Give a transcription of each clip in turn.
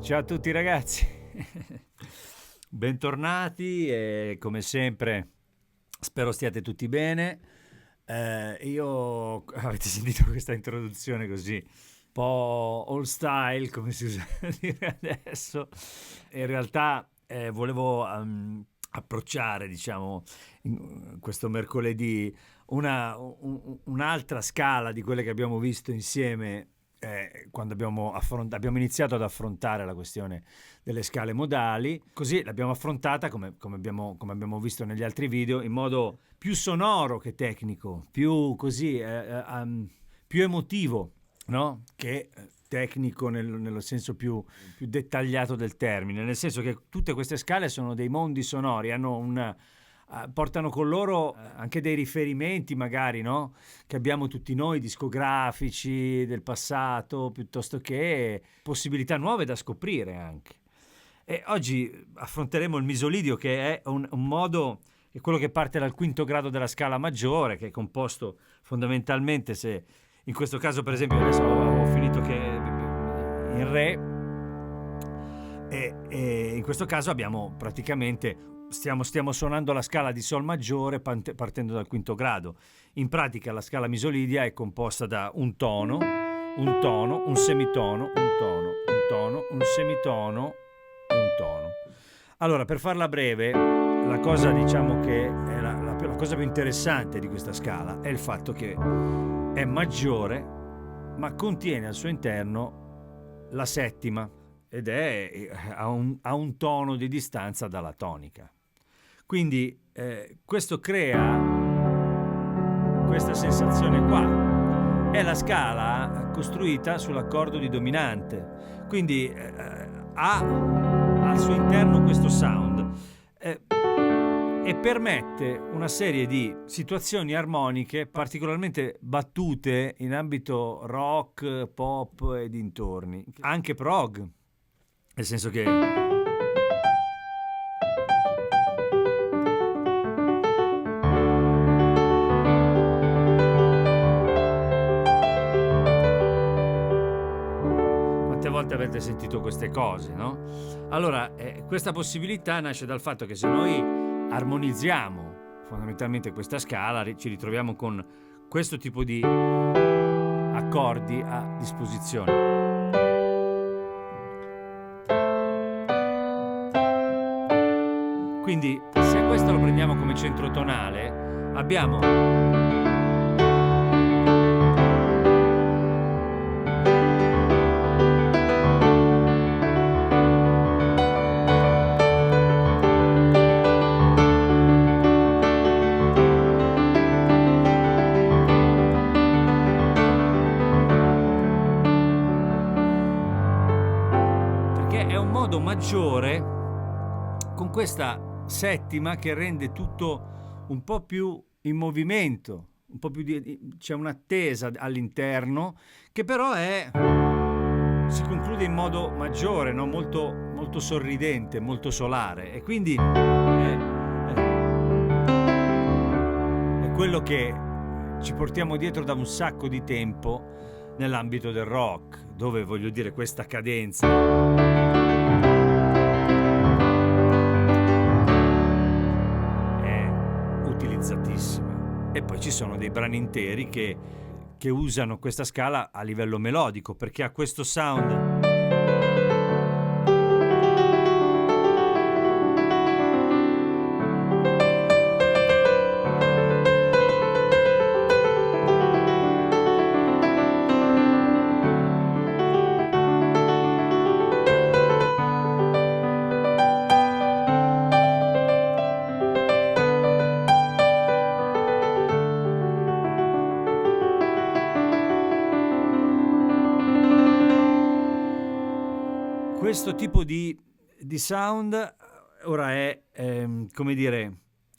Ciao a tutti ragazzi, bentornati e come sempre spero stiate tutti bene. Io avete sentito questa introduzione così un po' old style come si usa dire adesso. In realtà volevo approcciare diciamo questo mercoledì un'altra scala di quelle che abbiamo visto insieme quando abbiamo iniziato ad affrontare la questione delle scale modali. Così l'abbiamo affrontata, come abbiamo visto negli altri video, in modo più sonoro che tecnico, più così, più emotivo, no? Che tecnico nello senso più dettagliato del termine, nel senso che tutte queste scale sono dei mondi sonori, hanno portano con loro anche dei riferimenti magari, no? Che abbiamo tutti noi, discografici del passato, piuttosto che possibilità nuove da scoprire anche. E oggi affronteremo il misolidio, che è un modo, è quello che parte dal quinto grado della scala maggiore, che è composto fondamentalmente, se in questo caso per esempio adesso ho finito che in re, e in questo caso abbiamo praticamente stiamo suonando la scala di sol maggiore partendo dal quinto grado. In pratica la scala misolidia è composta da un tono, un semitono, un tono, un semitono e un tono. Allora, per farla breve, la cosa diciamo che è la cosa più interessante di questa scala è il fatto che è maggiore, ma contiene al suo interno la settima ed è a un tono di distanza dalla tonica. Quindi questo crea questa sensazione qua. È la scala costruita sull'accordo di dominante, quindi ha al suo interno questo sound e permette una serie di situazioni armoniche particolarmente battute in ambito rock, pop e dintorni, anche prog, nel senso che avete sentito queste cose, no? Allora, questa possibilità nasce dal fatto che se noi armonizziamo fondamentalmente questa scala, ci ritroviamo con questo tipo di accordi a disposizione. Quindi, se questo lo prendiamo come centro tonale, abbiamo maggiore con questa settima che rende tutto un po' più in movimento, un po' più c'è un'attesa all'interno che però si conclude in modo maggiore, no? Molto, molto sorridente, molto solare, e quindi è quello che ci portiamo dietro da un sacco di tempo nell'ambito del rock, dove voglio dire questa cadenza e poi ci sono dei brani interi che usano questa scala a livello melodico perché ha questo sound questo tipo di sound ora è, come dire,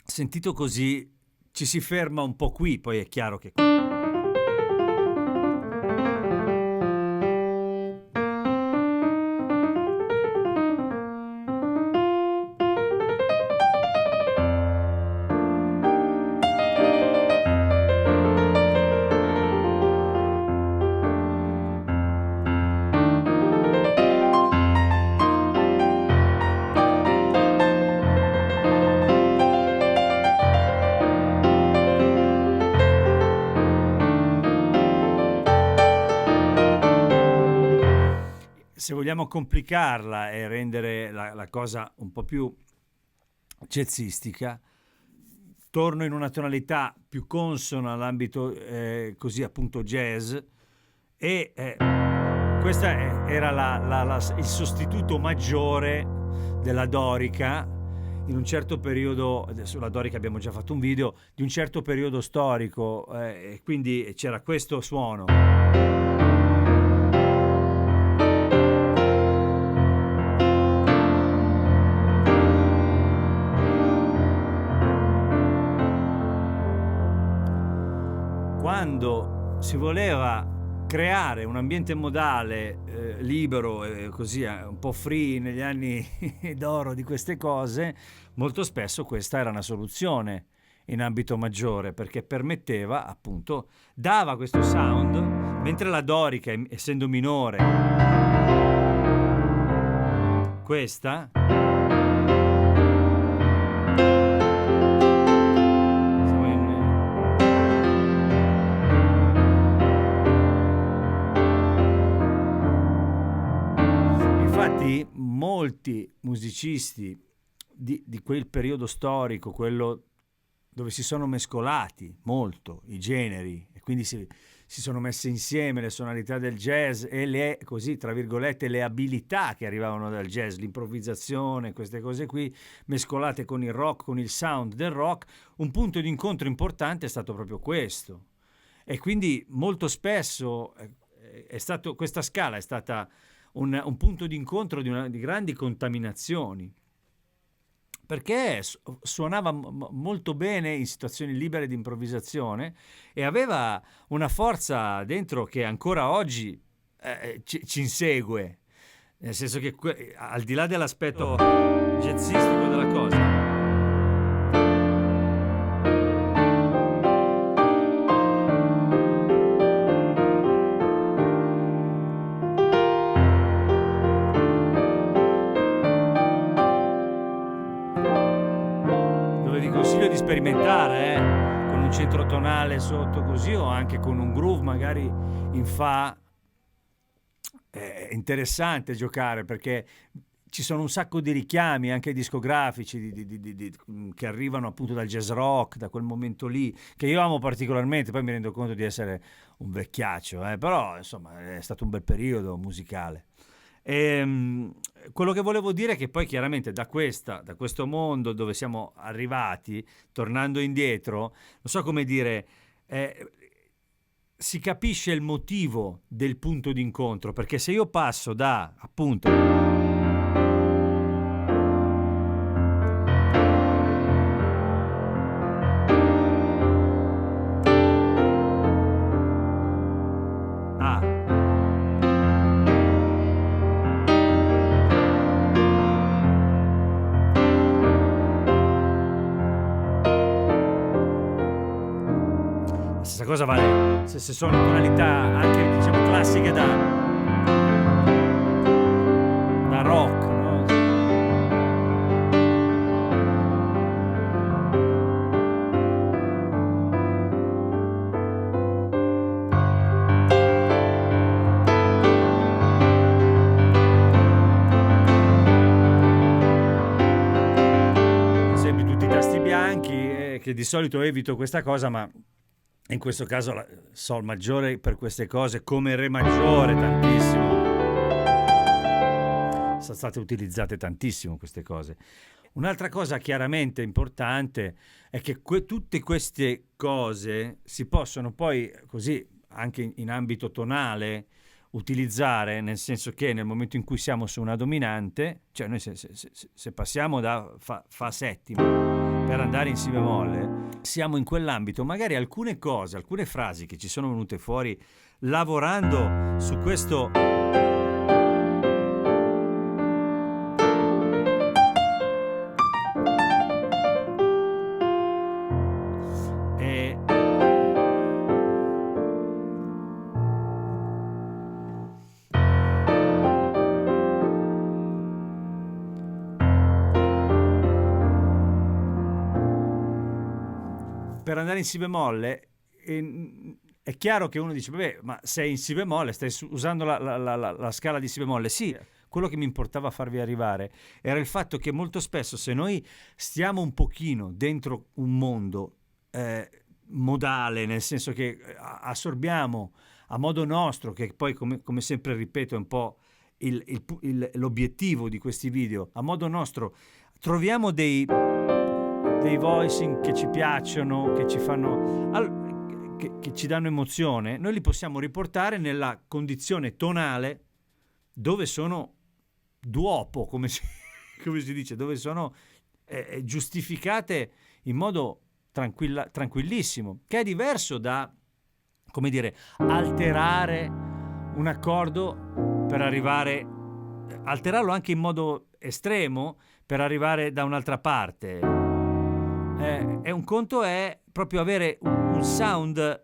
sentito così ci si ferma un po' qui, poi è chiaro che se vogliamo complicarla e rendere la cosa un po' più jazzistica, torno in una tonalità più consona all'ambito così appunto jazz, e questo era il sostituto maggiore della dorica in un certo periodo. Sulla dorica abbiamo già fatto un video, di un certo periodo storico, e quindi c'era questo suono. Quando si voleva creare un ambiente modale libero e così un po' free negli anni d'oro di queste cose, molto spesso questa era una soluzione in ambito maggiore, perché permetteva, appunto, dava questo sound, mentre la dorica, essendo minore, questa molti musicisti di quel periodo storico, quello dove si sono mescolati molto i generi e quindi si sono messe insieme le sonorità del jazz e le, così tra virgolette, le abilità che arrivavano dal jazz, l'improvvisazione, queste cose qui mescolate con il rock, con il sound del rock. Un punto di incontro importante è stato proprio questo, e quindi molto spesso questa scala è stata un punto di incontro di grandi contaminazioni, perché suonava molto bene in situazioni libere di improvvisazione e aveva una forza dentro che ancora oggi ci insegue, nel senso che al di là dell'aspetto jazzistico della cosa, di sperimentare con un centro tonale sotto così, o anche con un groove magari in fa. È interessante giocare, perché ci sono un sacco di richiami anche discografici che arrivano appunto dal jazz rock, da quel momento lì, che io amo particolarmente. Poi mi rendo conto di essere un vecchiaccio, però insomma è stato un bel periodo musicale. Quello che volevo dire è che poi chiaramente da questo mondo dove siamo arrivati, tornando indietro, non so come dire, si capisce il motivo del punto d'incontro, perché se io passo da appunto cosa vale se sono in tonalità anche diciamo classiche da rock, no? Sempre tutti i tasti bianchi, che di solito evito questa cosa, ma in questo caso la sol maggiore per queste cose, come re maggiore, tantissimo. Sono state utilizzate tantissimo queste cose. Un'altra cosa chiaramente importante è che tutte queste cose si possono poi così anche in ambito tonale utilizzare, nel senso che nel momento in cui siamo su una dominante, cioè noi se passiamo da fa settima per andare in si bemolle, siamo in quell'ambito. Magari alcune cose, alcune frasi che ci sono venute fuori lavorando su questo per andare in si bemolle, è chiaro che uno dice, vabbè, ma sei in si bemolle, stai usando la scala di si bemolle. Sì, quello che mi importava farvi arrivare era il fatto che molto spesso, se noi stiamo un pochino dentro un mondo modale, nel senso che assorbiamo a modo nostro, che poi come sempre ripeto è un po' l'obiettivo di questi video, a modo nostro troviamo dei voicing che ci piacciono, che ci fanno che ci danno emozione, noi li possiamo riportare nella condizione tonale dove sono duopo, come si dice, dove sono giustificate in modo tranquillissimo, che è diverso da, come dire, alterare un accordo per alterarlo anche in modo estremo per arrivare da un'altra parte. È un conto è proprio avere un sound,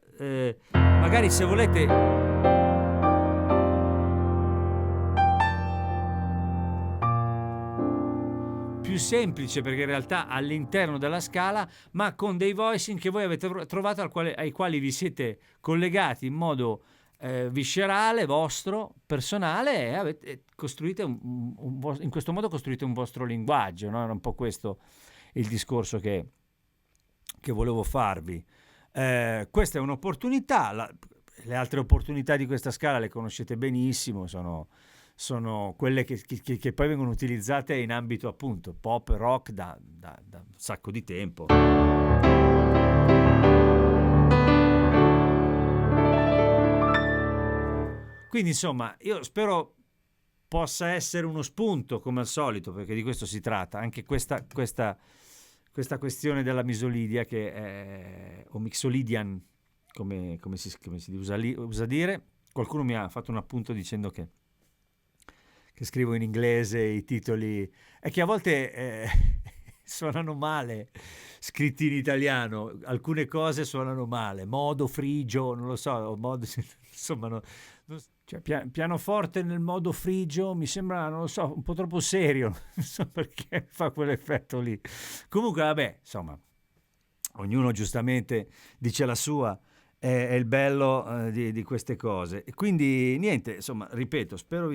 magari se volete più semplice, perché in realtà all'interno della scala, ma con dei voicing che voi avete trovato ai quali vi siete collegati in modo viscerale, vostro, personale, e costruite in questo modo costruite un vostro linguaggio, no? Era un po' questo il discorso che volevo farvi. Questa è un'opportunità, le altre opportunità di questa scala le conoscete benissimo, sono quelle che poi vengono utilizzate in ambito appunto pop, rock da un sacco di tempo. Quindi insomma io spero possa essere uno spunto come al solito, perché di questo si tratta, anche questa questione della misolidia o mixolydian come si usa dire. Qualcuno mi ha fatto un appunto dicendo che scrivo in inglese i titoli e che a volte suonano male scritti in italiano, alcune cose suonano male, modo frigio, non lo so, insomma cioè, pianoforte nel modo frigio mi sembra, non lo so, un po' troppo serio, non so perché fa quell'effetto lì. Comunque vabbè, insomma, ognuno giustamente dice la sua, è il bello di queste cose. E quindi niente, insomma, ripeto, spero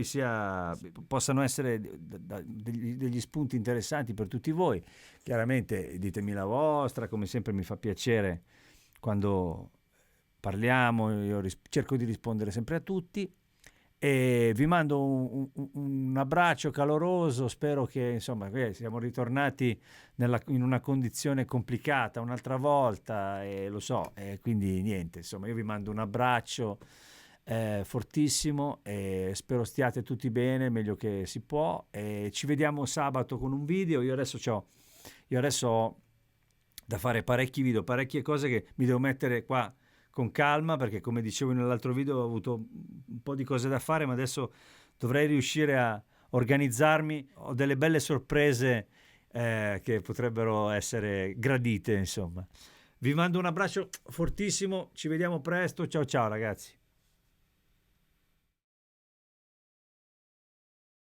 possano essere degli spunti interessanti per tutti voi. Chiaramente ditemi la vostra, come sempre mi fa piacere quando parliamo, io cerco di rispondere sempre a tutti. E vi mando un abbraccio caloroso, spero che insomma siamo ritornati in una condizione complicata un'altra volta, e lo so, quindi niente, insomma io vi mando un abbraccio fortissimo e spero stiate tutti bene, meglio che si può, e ci vediamo sabato con un video. Io adesso ho da fare parecchi video, parecchie cose che mi devo mettere qua con calma, perché come dicevo nell'altro video ho avuto un po' di cose da fare, ma adesso dovrei riuscire a organizzarmi. Ho delle belle sorprese che potrebbero essere gradite, insomma. Vi mando un abbraccio fortissimo, ci vediamo presto, ciao ciao ragazzi.